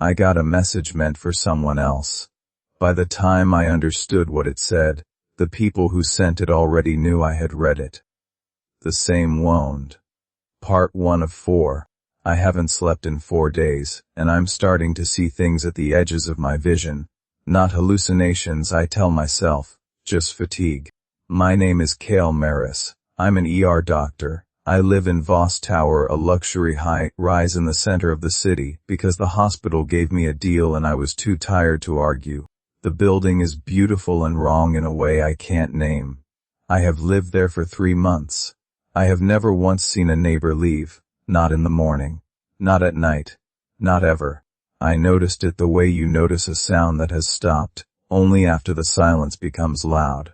I got a message meant for someone else. By the time I understood what it said, the people who sent it already knew I had read it. The same wound. Part 1 of 4. I haven't slept in 4 days, and I'm starting to see things at the edges of my vision. Not hallucinations, I tell myself, just fatigue. My name is Cale Maris. I'm an ER doctor. I live in Voss Tower, a luxury high-rise in the center of the city, because the hospital gave me a deal and I was too tired to argue. The building is beautiful and wrong in a way I can't name. I have lived there for 3 months. I have never once seen a neighbor leave, not in the morning, not at night, not ever. I noticed it the way you notice a sound that has stopped, only after the silence becomes loud.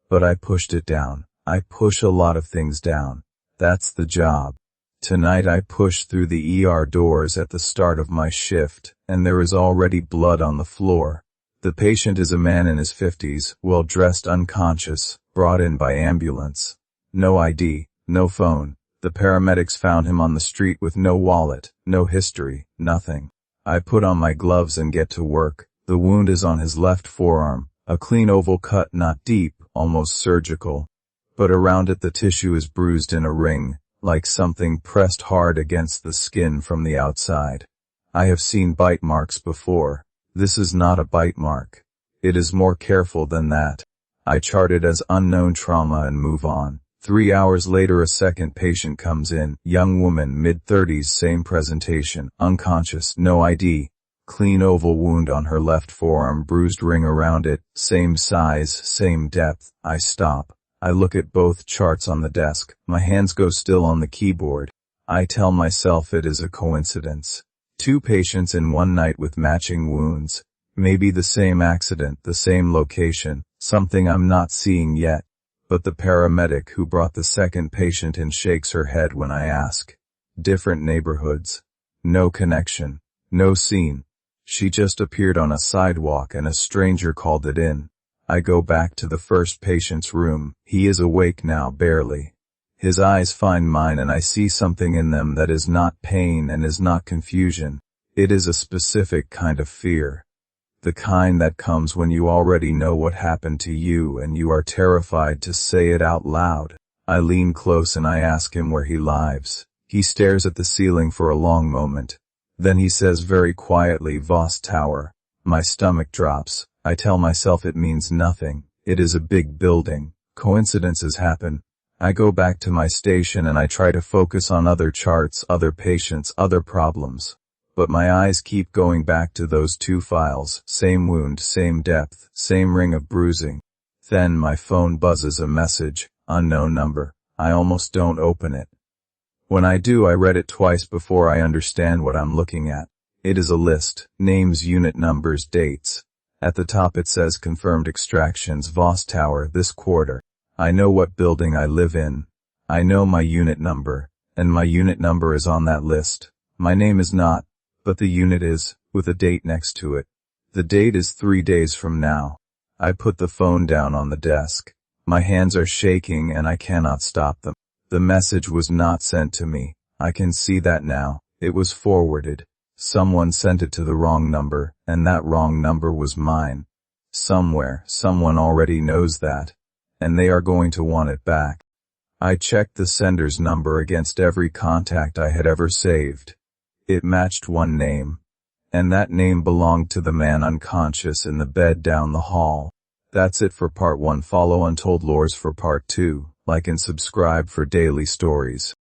But I pushed it down. I push a lot of things down. That's the job. Tonight I pushed through the ER doors at the start of my shift, and there is already blood on the floor. The patient is a man in his 50s, well-dressed, unconscious, brought in by ambulance. No ID, no phone. The paramedics found him on the street with no wallet, no history, nothing. I put on my gloves and get to work. The wound is on his left forearm, a clean oval cut, not deep, almost surgical. But around it the tissue is bruised in a ring, like something pressed hard against the skin from the outside. I have seen bite marks before. This is not a bite mark. It is more careful than that. I chart it as unknown trauma and move on. 3 hours later a second patient comes in, young woman, mid-30s, same presentation, unconscious, no ID. Clean oval wound on her left forearm, bruised ring around it, same size, same depth. I stop. I look at both charts on the desk. My hands go still on the keyboard. I tell myself it is a coincidence. 2 patients in one night with matching wounds. Maybe the same accident, the same location, something I'm not seeing yet. But the paramedic who brought the second patient in shakes her head when I ask. Different neighborhoods. No connection. No scene. She just appeared on a sidewalk and a stranger called it in. I go back to the first patient's room. He is awake now, barely. His eyes find mine and I see something in them that is not pain and is not confusion. It is a specific kind of fear. The kind that comes when you already know what happened to you and you are terrified to say it out loud. I lean close and I ask him where he lives. He stares at the ceiling for a long moment. Then he says very quietly, Voss Tower. My stomach drops. I tell myself it means nothing. It is a big building. Coincidences happen. I go back to my station and I try to focus on other charts, other patients, other problems. But my eyes keep going back to those 2 files, same wound, same depth, same ring of bruising. Then my phone buzzes a message, unknown number. I almost don't open it. When I do, I read it twice before I understand what I'm looking at. It is a list, names, unit numbers, dates. At the top it says confirmed extractions, Voss Tower, this quarter. I know what building I live in. I know my unit number, and my unit number is on that list. My name is not, but the unit is, with a date next to it. The date is 3 days from now. I put the phone down on the desk. My hands are shaking and I cannot stop them. The message was not sent to me. I can see that now. It was forwarded. Someone sent it to the wrong number, and that wrong number was mine. Somewhere, someone already knows that, and they are going to want it back. I checked the sender's number against every contact I had ever saved. It matched one name, and that name belonged to the man unconscious in the bed down the hall. That's it for part 1. Follow Untold Lores for part 2. Like and subscribe for daily stories.